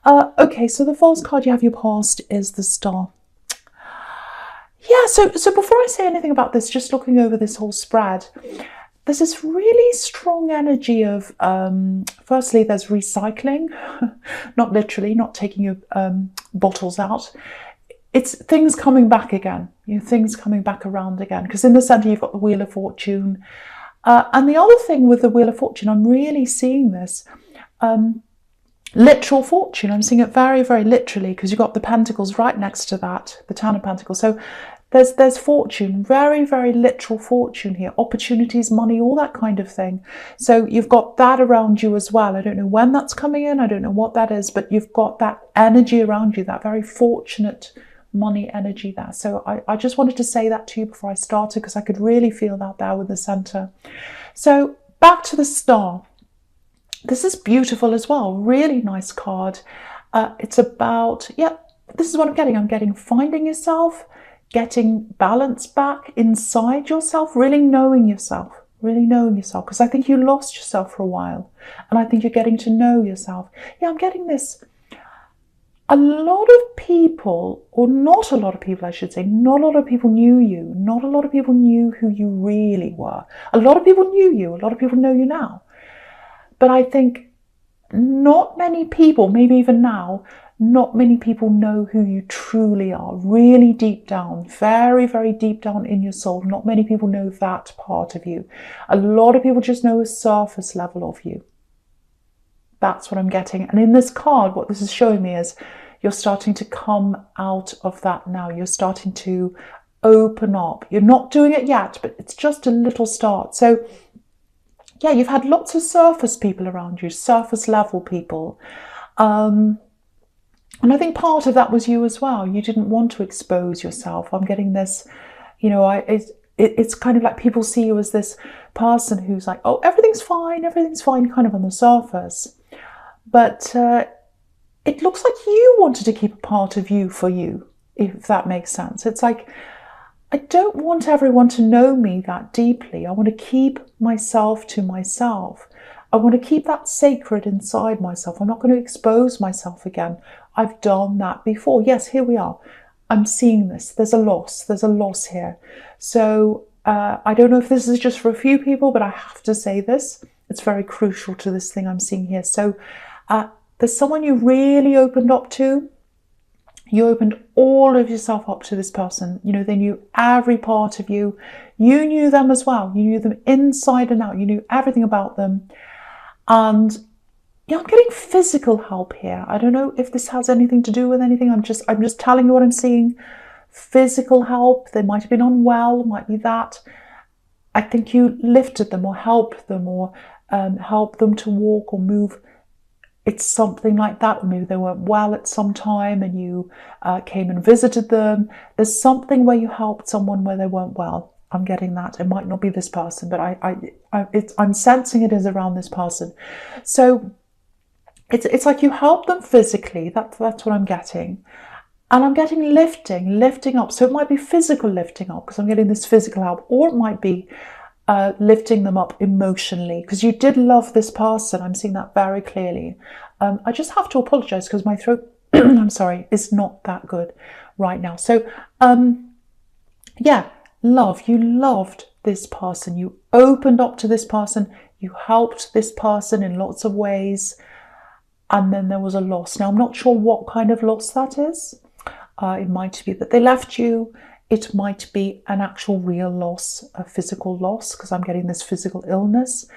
Okay, so the false card you have your past is the Star. Yeah, so before I say anything about this, just looking over this whole spread, there's this really strong energy of, firstly, there's recycling, not literally, not taking your bottles out. It's things coming back again, things coming back around again. Because in the center, you've got the Wheel of Fortune. And the other thing with the Wheel of Fortune, I'm really seeing this literal fortune. I'm seeing it very, very literally because you've got the Pentacles right next to that, the Ten of Pentacles. So there's fortune, very, very literal fortune here, opportunities, money, all that kind of thing. So you've got that around you as well. I don't know when that's coming in. I don't know what that is, but you've got that energy around you, that very fortunate money energy there. So I just wanted to say that to you before I started because I could really feel that there with the center. So back to the Star. This is beautiful as well. Really nice card. It's about, yeah, this is what I'm getting. I'm getting finding yourself, getting balance back inside yourself, really knowing yourself, because I think you lost yourself for a while and I think you're getting to know yourself. Yeah, I'm getting this. A lot of people, or not a lot of people, I should say, not a lot of people knew you. Not a lot of people knew who you really were. A lot of people knew you. A lot of people know you now. But I think not many people, maybe even now, not many people know who you truly are, really deep down, very, very deep down in your soul. Not many people know that part of you. A lot of people just know a surface level of you. That's what I'm getting. And in this card, what this is showing me is you're starting to come out of that now. You're starting to open up. You're not doing it yet, but it's just a little start. So yeah, you've had lots of surface people around you, surface level people. And I think part of that was you as well. You didn't want to expose yourself. I'm getting this, it's kind of like people see you as this person who's like, oh, everything's fine, kind of on the surface. But it looks like you wanted to keep a part of you for you, if that makes sense. It's like, I don't want everyone to know me that deeply. I want to keep myself to myself. I want to keep that sacred inside myself. I'm not going to expose myself again. I've done that before. Yes, here we are. I'm seeing this. There's a loss here. So I don't know if this is just for a few people, but I have to say this. It's very crucial to this thing I'm seeing here. So there's someone you really opened up to. You opened all of yourself up to this person. They knew every part of you. You knew them as well. You knew them inside and out. You knew everything about them. And yeah, I'm getting physical help here. I don't know if this has anything to do with anything. I'm just telling you what I'm seeing. Physical help. They might have been unwell. Might be that. I think you lifted them or helped them or helped them to walk or move. It's something like that. Or maybe they weren't well at some time and you came and visited them. There's something where you helped someone where they weren't well. I'm getting that. It might not be this person, but I'm sensing it is around this person. So it's like you help them physically. That's what I'm getting. And I'm getting lifting up. So it might be physical lifting up because I'm getting this physical help, or it might be lifting them up emotionally because you did love this person. I'm seeing that very clearly. I just have to apologize because my throat, I'm sorry, is not that good right now. So yeah, you loved this person. You opened up to this person. You helped this person in lots of ways. And then there was a loss. Now, I'm not sure what kind of loss that is. It might be that they left you. It might be an actual real loss, a physical loss, because I'm getting this physical illness.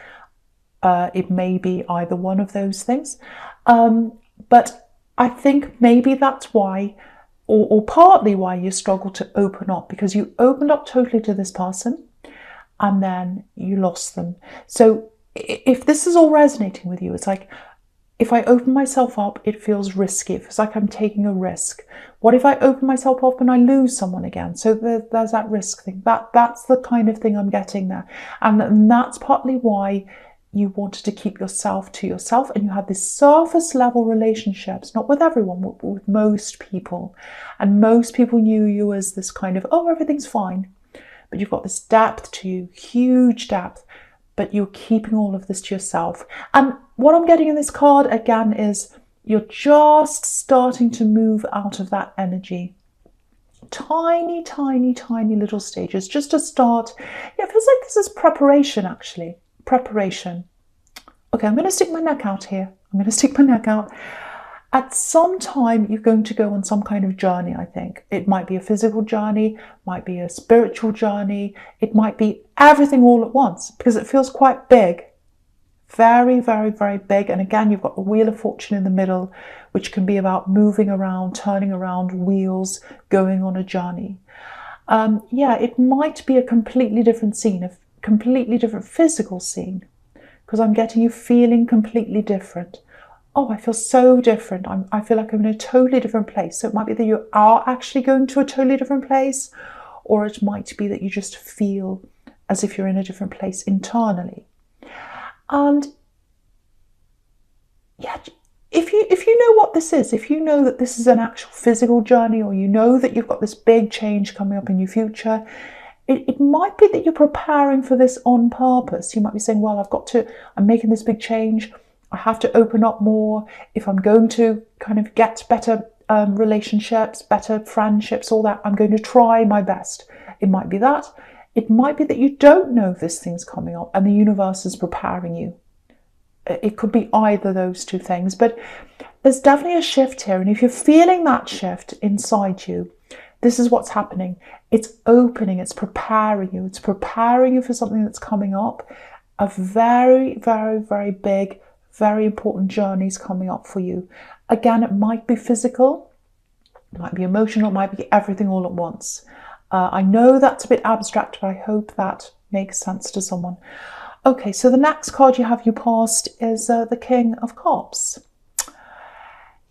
It may be either one of those things. But I think maybe that's why, or partly why you struggle to open up, because you opened up totally to this person and then you lost them. So if this is all resonating with you, it's like, if I open myself up, it feels risky. It feels like I'm taking a risk. What if I open myself up and I lose someone again? So there's that risk thing. That's the kind of thing I'm getting there. And that's partly why you wanted to keep yourself to yourself. And you had these surface level relationships, not with everyone, but with most people. And most people knew you as this kind of, oh, everything's fine. But you've got this depth to you, huge depth. But you're keeping all of this to yourself. And what I'm getting in this card, again, is You're just starting to move out of that energy. Tiny, tiny, tiny little stages, just to start. Yeah, it feels like this is preparation, actually. Preparation. Okay, I'm going to stick my neck out here. I'm going to stick my neck out. At some time, you're going to go on some kind of journey, I think. It might be a physical journey, might be a spiritual journey. It might be everything all at once, because it feels quite big. Very, very, very big. And again, you've got the Wheel of Fortune in the middle, which can be about moving around, turning around, wheels, going on a journey. Yeah, it might be a completely different scene, a completely different physical scene, because I'm getting you feeling completely different. Oh, I feel so different. I feel like I'm in a totally different place. So it might be that you are actually going to a totally different place, or it might be that you just feel as if you're in a different place internally. And yeah, if you know what this is, if you know that this is an actual physical journey, or you know that you've got this big change coming up in your future, it might be that you're preparing for this on purpose. You might be saying, well, I'm making this big change. I have to open up more if I'm going to kind of get better relationships, better friendships, all that. I'm going to try my best. It might be that. It might be that you don't know this thing's coming up and the universe is preparing you. It could be either those two things, but there's definitely a shift here. And if you're feeling that shift inside you, this is what's happening. It's opening, it's preparing you. It's preparing you for something that's coming up. A very, very, very big, very important journeys coming up for you. Again, it might be physical, it might be emotional, it might be everything all at once. I know that's a bit abstract, but I hope that makes sense to someone. Okay, so the next card you have, you passed, is the King of Cups.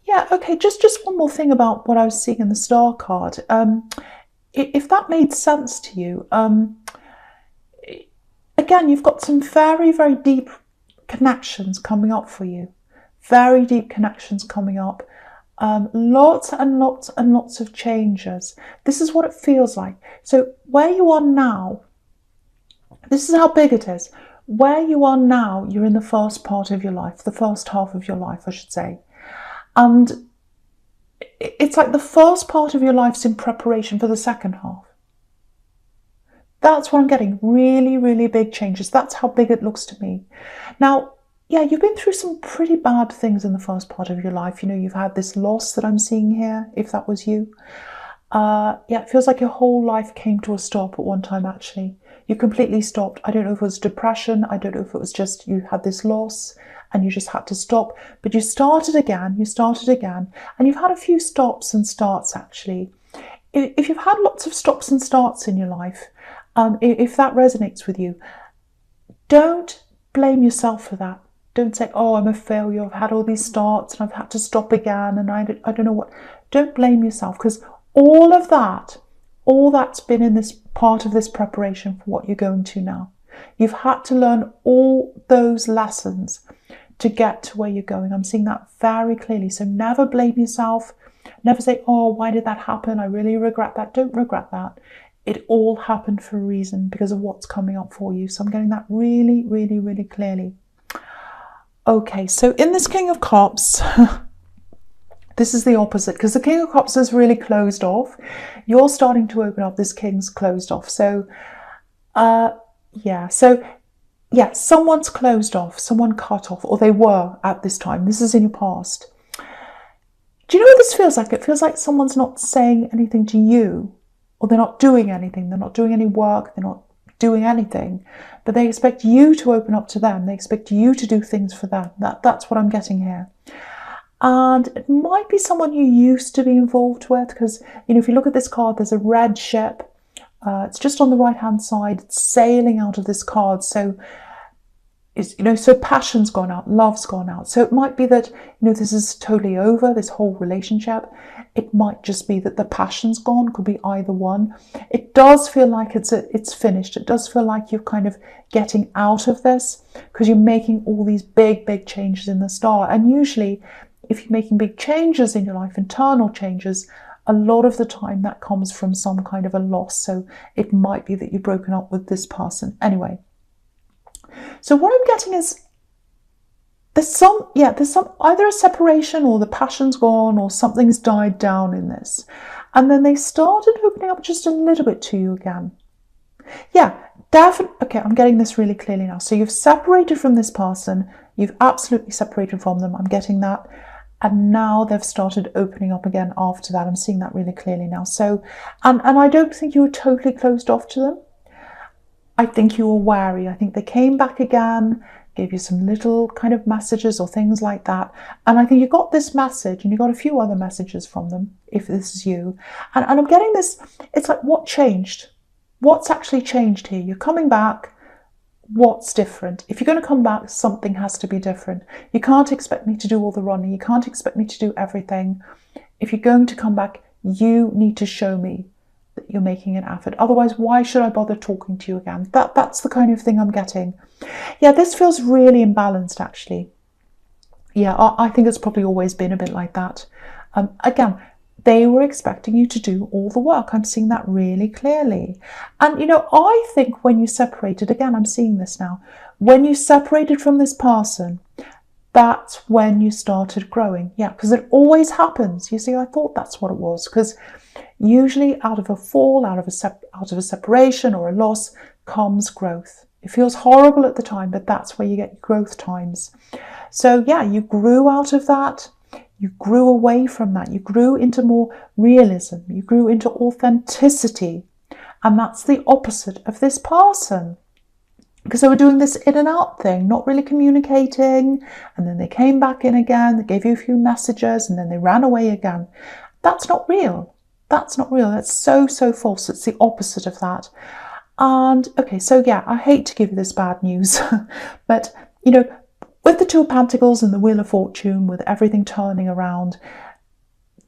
Yeah, okay, just one more thing about what I was seeing in the Star card. If that made sense to you, again, you've got some very, very deep connections coming up for you. Very deep connections coming up. Lots and lots and lots of changes. This is what it feels like. So where you are now, this is how big it is. Where you are now, you're in the first part of your life, the first half of your life, I should say. And it's like the first part of your life's in preparation for the second half. That's what I'm getting. Really, really big changes. That's how big it looks to me. Now, yeah, you've been through some pretty bad things in the first part of your life. You know, you've had this loss that I'm seeing here, if that was you. Yeah, it feels like your whole life came to a stop at one time, actually. You completely stopped. I don't know if it was depression. I don't know if it was just you had this loss and you just had to stop. But you started again, and you've had a few stops and starts, actually. If you've had lots of stops and starts in your life, if that resonates with you, don't blame yourself for that. Don't say, oh, I'm a failure. I've had all these starts and I've had to stop again and I don't know what. Don't blame yourself, because all that's been in this part of this preparation for what you're going to now. You've had to learn all those lessons to get to where you're going. I'm seeing that very clearly. So never blame yourself. Never say, oh, why did that happen? I really regret that. Don't regret that. It all happened for a reason, because of what's coming up for you. So I'm getting that really, really, really clearly. Okay, so in this King of Cups, this is the opposite, because the King of Cups is really closed off. You're starting to open up. This King's closed off. So, yeah, someone's closed off, someone cut off, or they were at this time. This is in your past. Do you know what this feels like? It feels like someone's not saying anything to you, or they're not doing anything. They're not doing any work. They're not doing anything, but they expect you to open up to them. They expect you to do things for them. That's what I'm getting here. And it might be someone you used to be involved with, because, you know, if you look at this card, there's a red ship. It's just on the right-hand side. It's sailing out of this card. So, so passion's gone out, love's gone out. So it might be that, this is totally over, this whole relationship. It might just be that the passion's gone. Could be either one. It does feel like it's finished. It does feel like you're kind of getting out of this, because you're making all these big, big changes in the Star. And usually, if you're making big changes in your life, internal changes, a lot of the time that comes from some kind of a loss. So it might be that you've broken up with this person. Anyway, so what I'm getting is there's some either a separation or the passion's gone or something's died down in this. And then they started opening up just a little bit to you again. Yeah, definitely. Okay, I'm getting this really clearly now. So you've separated from this person. You've absolutely separated from them. I'm getting that. And now they've started opening up again after that. I'm seeing that really clearly now. So, and I don't think you were totally closed off to them. I think you were wary. I think they came back again, gave you some little kind of messages or things like that. And I think you got this message and you got a few other messages from them, if this is you. And I'm getting this, it's like, what changed? What's actually changed here? You're coming back. What's different? If you're going to come back, something has to be different. You can't expect me to do all the running. You can't expect me to do everything. If you're going to come back, you need to show me that you're making an effort. Otherwise, why should I bother talking to you again? That's the kind of thing I'm getting. Yeah, this feels really imbalanced, actually. Yeah, I think it's probably always been a bit like that. Again, they were expecting you to do all the work. I'm seeing that really clearly. And, you know, I think when you separated, again, I'm seeing this now, when you separated from this person, that's when you started growing. Yeah, because it always happens. You see, I thought that's what it was, because usually out of a fall, out of a separation or a loss comes growth. It feels horrible at the time, but that's where you get growth times. So yeah, you grew out of that. You grew away from that. You grew into more realism. You grew into authenticity. And that's the opposite of this person. Because they were doing this in and out thing, not really communicating. And then they came back in again. They gave you a few messages and then they ran away again. That's not real. That's not real. That's so, so false. It's the opposite of that. And okay, so yeah, I hate to give you this bad news, but you know, with the Two of Pentacles and the Wheel of Fortune, with everything turning around,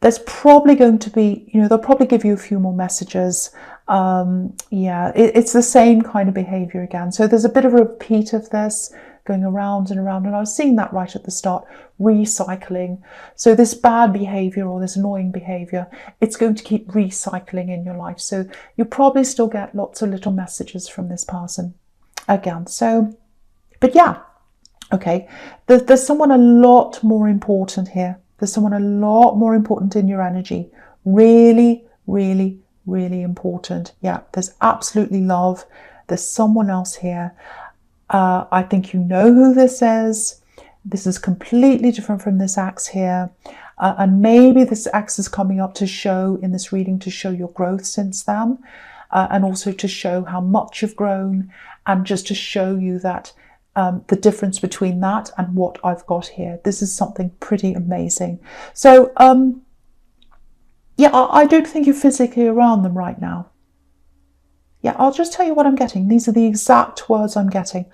there's probably going to be, you know, they'll probably give you a few more messages. Yeah, it's the same kind of behavior again. So there's a bit of a repeat of this going around and around. And I was seeing that right at the start, recycling. So this bad behavior or this annoying behavior, it's going to keep recycling in your life. So you probably still get lots of little messages from this person again. So, but yeah. Okay, there's someone a lot more important here. There's someone a lot more important in your energy. Really, really, really important. Yeah, there's absolutely love. There's someone else here. I think you know who this is. This is completely different from this axe here. And maybe this axe is coming up to show, in this reading, to show your growth since then. And also to show how much you've grown. And just to show you that the difference between that and what I've got here. This is something pretty amazing. So, yeah, I don't think you're physically around them right now. Yeah, I'll just tell you what I'm getting. These are the exact words I'm getting.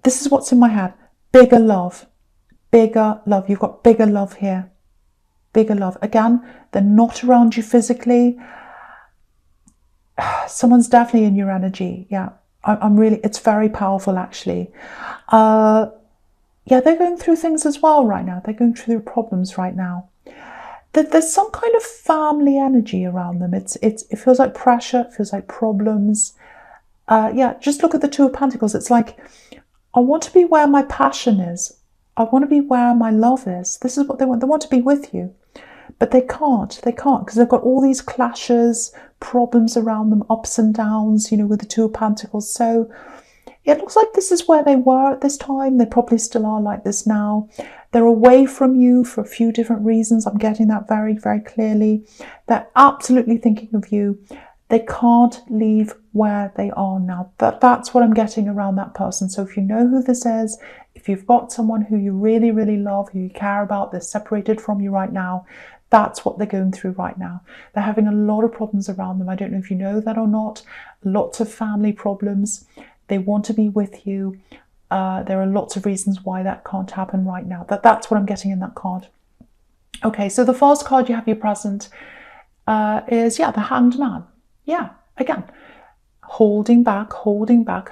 This is what's in my head. Bigger love. Bigger love. You've got bigger love here. Bigger love. Again, they're not around you physically. Someone's definitely in your energy. Yeah. I'm really, it's very powerful actually. Yeah, they're going through things as well right now. They're going through problems right now. There's some kind of family energy around them. It feels like pressure, it feels like problems. Yeah, just look at the Two of Pentacles. It's like, I want to be where my passion is. I want to be where my love is. This is what they want. They want to be with you. But they can't because they've got all these clashes, problems around them, ups and downs, you know, with the Two of Pentacles. So it looks like this is where they were at this time. They probably still are like this now. They're away from you for a few different reasons. I'm getting that very, very clearly. They're absolutely thinking of you. They can't leave where they are now. That's what I'm getting around that person. So if you know who this is, if you've got someone who you really, really love, who you care about, they're separated from you right now, that's what they're going through right now. They're having a lot of problems around them. I don't know if you know that or not. Lots of family problems. They want to be with you. There are lots of reasons why that can't happen right now. That's what I'm getting in that card. Okay, so the first card you have your present is, yeah, the Hanged Man. Yeah, again, holding back,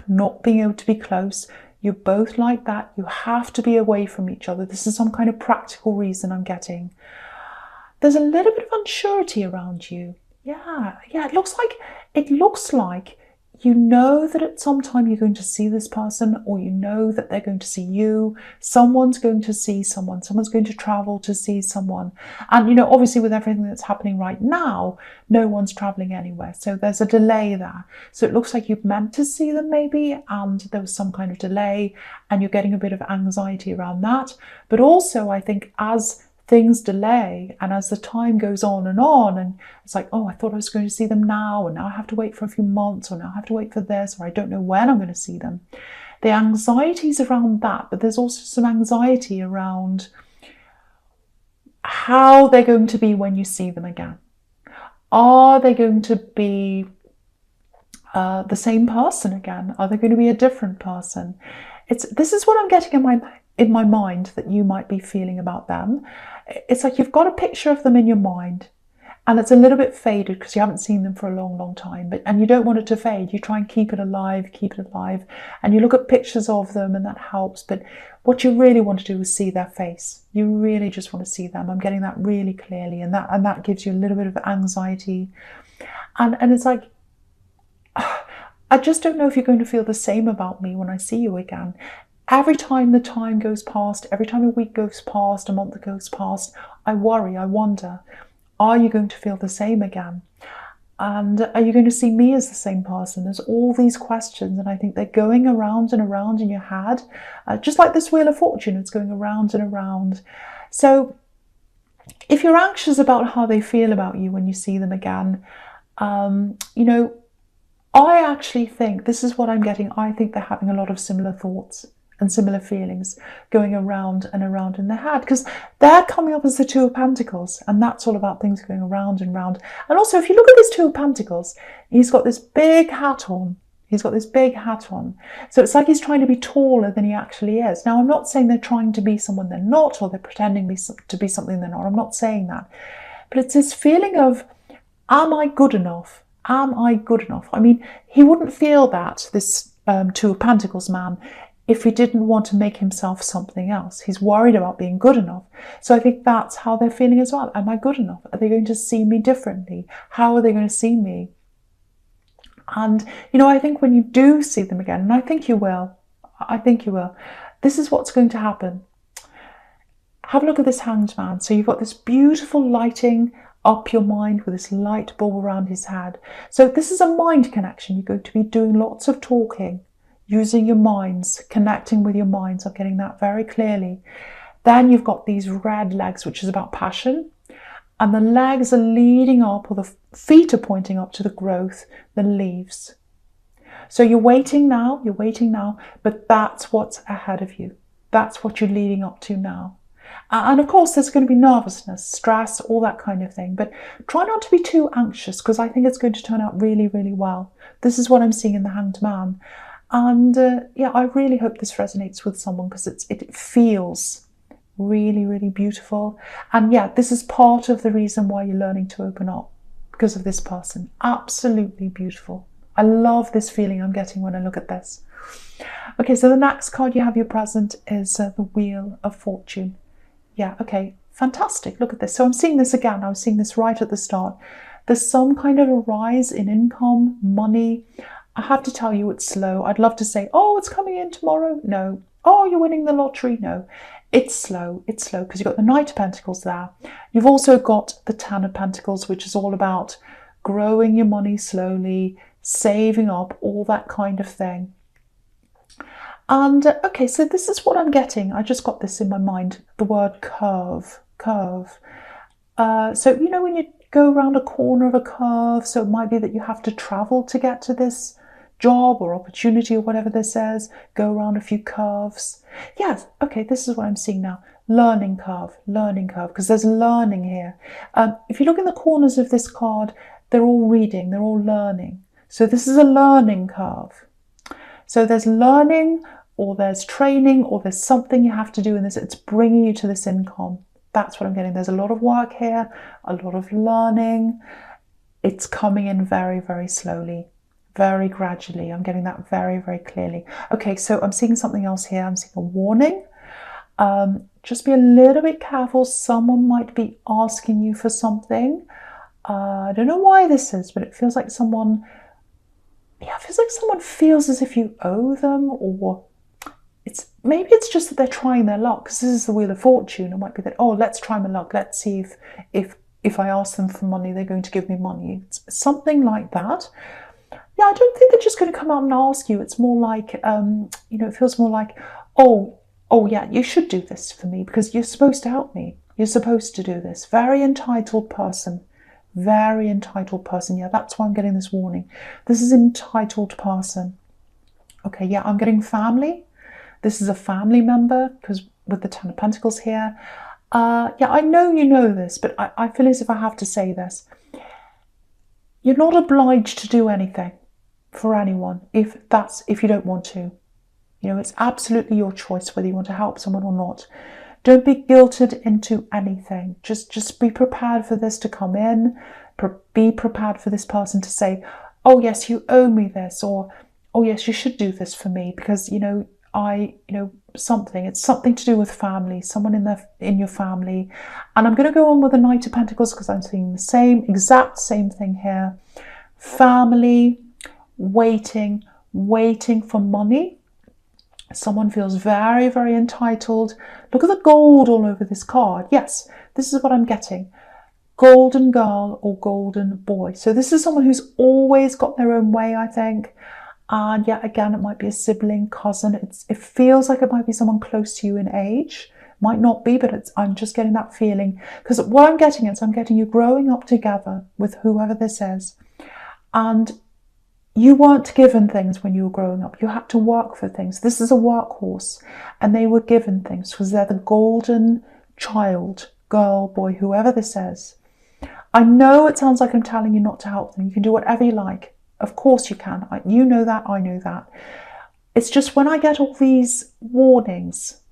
not being able to be close. You're both like that. You have to be away from each other. This is some kind of practical reason I'm getting. There's a little bit of unsurety around you. Yeah, it looks like you know that at some time you're going to see this person, or you know that they're going to see you. Someone's going to see someone. Someone's going to travel to see someone. And, you know, obviously with everything that's happening right now, no one's traveling anywhere. So there's a delay there. So it looks like you've meant to see them maybe, and there was some kind of delay, and you're getting a bit of anxiety around that. But also, I think as things delay and as the time goes on, and it's like, oh, I thought I was going to see them now, and now I have to wait for a few months, or now I have to wait for this, or I don't know when I'm going to see them. The anxiety's around that, but there's also some anxiety around how they're going to be when you see them again. Are they going to be the same person again? Are they going to be a different person? This is what I'm getting in my mind that you might be feeling about them. It's like you've got a picture of them in your mind, and it's a little bit faded because you haven't seen them for a long, long time. And you don't want it to fade. You try and keep it alive, and you look at pictures of them, and that helps. But what you really want to do is see their face. You really just want to see them. I'm getting that really clearly, and that gives you a little bit of anxiety. And it's like, I just don't know if you're going to feel the same about me when I see you again. Every time the time goes past, every time a week goes past, a month goes past, I worry, I wonder, are you going to feel the same again? And are you going to see me as the same person? There's all these questions, and I think they're going around and around in your head, just like this Wheel of Fortune, it's going around and around. So if you're anxious about how they feel about you when you see them again, you know, I actually think, this is what I'm getting, I think they're having a lot of similar thoughts and similar feelings going around and around in their head, because they're coming up as the Two of Pentacles, and that's all about things going around and round. And also, if you look at this Two of Pentacles, he's got this big hat on. He's got this big hat on. So it's like he's trying to be taller than he actually is. Now, I'm not saying they're trying to be someone they're not, or they're pretending to be something they're not. I'm not saying that. But it's this feeling of, am I good enough? Am I good enough? I mean, he wouldn't feel that, this Two of Pentacles man, if he didn't want to make himself something else. He's worried about being good enough. So I think that's how they're feeling as well. Am I good enough? Are they going to see me differently? How are they going to see me? And, you know, I think when you do see them again, and I think you will, this is what's going to happen. Have a look at this Hanged Man. So you've got this beautiful lighting up your mind with this light bulb around his head. So this is a mind connection. You're going to be doing lots of talking, using your minds, connecting with your minds. I'm getting that very clearly. Then you've got these red legs, which is about passion. And the legs are leading up, or the feet are pointing up to the growth, the leaves. So you're waiting now, but that's what's ahead of you. That's what you're leading up to now. And of course, there's going to be nervousness, stress, all that kind of thing. But try not to be too anxious, because I think it's going to turn out really, really well. This is what I'm seeing in the Hanged Man. And yeah, I really hope this resonates with someone, because it feels really, really beautiful. And yeah, this is part of the reason why you're learning to open up, because of this person. Absolutely beautiful. I love this feeling I'm getting when I look at this. Okay, so the next card you have your present is the Wheel of Fortune. Yeah, okay, fantastic. Look at this. So I'm seeing this again. I was seeing this right at the start. There's some kind of a rise in income, money. I have to tell you, it's slow. I'd love to say, oh, it's coming in tomorrow. No. Oh, you're winning the lottery. No. It's slow. It's slow, because you've got the Knight of Pentacles there. You've also got the Ten of Pentacles, which is all about growing your money slowly, saving up, all that kind of thing. And okay, so this is what I'm getting. I just got this in my mind, the word curve. So, you know, when you go around a corner of a curve, so it might be that you have to travel to get to this job or opportunity or whatever this is, go around a few curves. Yes, okay, this is what I'm seeing now. Learning curve, because there's learning here. If you look in the corners of this card, they're all reading, they're all learning. So this is a learning curve. So there's learning, or there's training, or there's something you have to do in this. It's bringing you to this income. That's what I'm getting. There's a lot of work here, a lot of learning. It's coming in very, very slowly, very gradually. I'm getting that very, very clearly. Okay, so I'm seeing something else here. I'm seeing a warning. Just be a little bit careful. Someone might be asking you for something. I don't know why this is, but it feels like someone yeah, it feels like someone feels as if you owe them, or maybe it's just that they're trying their luck, because this is the Wheel of Fortune. It might be that, oh, let's try my luck. Let's see if I ask them for money, they're going to give me money. It's something like that. Yeah, I don't think they're just going to come out and ask you. It's more like, it feels more like, oh yeah, you should do this for me because you're supposed to help me. You're supposed to do this. Very entitled person. Very entitled person. Yeah, that's why I'm getting this warning. This is an entitled person. Okay, yeah, I'm getting family. This is a family member, because with the Ten of Pentacles here. Yeah, I know you know this, but I feel as if I have to say this. You're not obliged to do anything for anyone if you don't want to. It's absolutely your choice whether you want to help someone or not. Don't be guilted into anything. Just be prepared for this to come in. Be prepared for this person to say, oh yes, you owe me this, or oh yes, you should do this for me because something. It's something to do with family, someone in your family. And I'm going to go on with the Knight of Pentacles because I'm seeing the exact same thing here. Family, waiting for money. Someone feels very, very entitled. Look at the gold all over this card. Yes, this is what I'm getting. Golden girl or golden boy. So this is someone who's always got their own way, I think. And yet again, it might be a sibling, cousin. It feels like it might be someone close to you in age. Might not be, but I'm just getting that feeling. Because what I'm getting is I'm getting you growing up together with whoever this is. And you weren't given things when you were growing up. You had to work for things. This is a workhorse. And they were given things because they're the golden child, girl, boy, whoever this is. I know it sounds like I'm telling you not to help them. You can do whatever you like. Of course you can. You know that. I know that. It's just when I get all these warnings,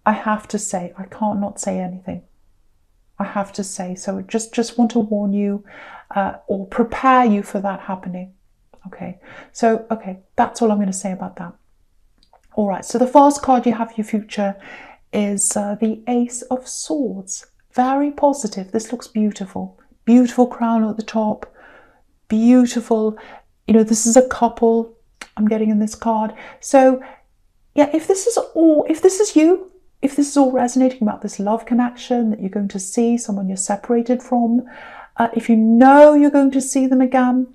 I have to say, I can't not say anything. I have to say. So just want to warn you or prepare you for that happening. Okay, so, that's all I'm going to say about that. All right, so the first card you have for your future is the Ace of Swords. Very positive. This looks beautiful. Beautiful crown at the top. Beautiful. This is a couple I'm getting in this card. So, yeah, if this is you, if this is all resonating about this love connection that you're going to see, someone you're separated from, if you know you're going to see them again,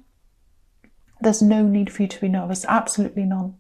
there's no need for you to be nervous. Absolutely none.